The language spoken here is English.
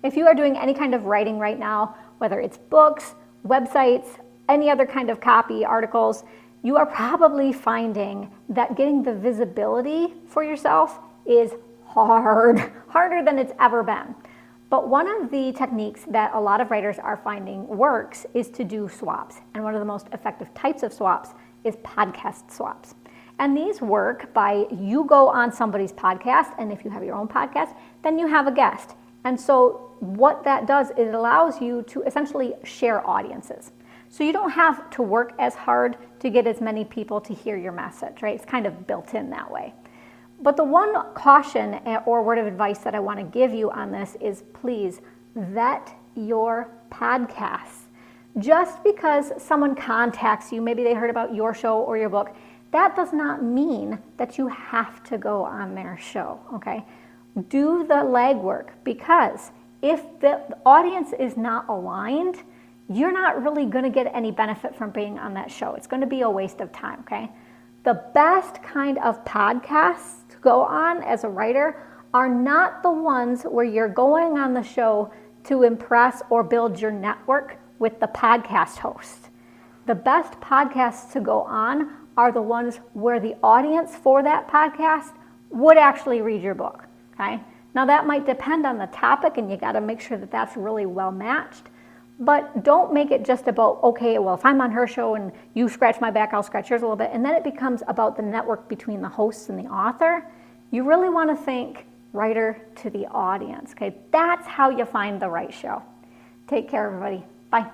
If you are doing any kind of writing right now, whether it's books, websites, any other kind of copy, articles, you are probably finding that getting the visibility for yourself is hard, harder than it's ever been. But one of the techniques that a lot of writers are finding works is to do swaps. And one of the most effective types of swaps is podcast swaps. And these work by you go on somebody's podcast, and if you have your own podcast, then you have a guest. And so what that does is it allows you to essentially share audiences. So you don't have to work as hard to get as many people to hear your message, right? It's kind of built in that way. But the one caution or word of advice that I want to give you on this is please vet your podcasts. Just because someone contacts you, maybe they heard about your show or your book, that does not mean that you have to go on their show, okay? Do the legwork, because if the audience is not aligned, you're not really going to get any benefit from being on that show. It's going to be a waste of time, okay? The best kind of podcasts to go on as a writer are not the ones where you're going on the show to impress or build your network with the podcast host. The best podcasts to go on are the ones where the audience for that podcast would actually read your book, okay? Now that might depend on the topic, and you got to make sure that that's really well matched. But don't make it just about, okay, well, if I'm on her show and you scratch my back, I'll scratch yours a little bit. And then it becomes about the network between the hosts and the author. You really want to think writer to the audience, okay? That's how you find the right show. Take care, everybody. Bye.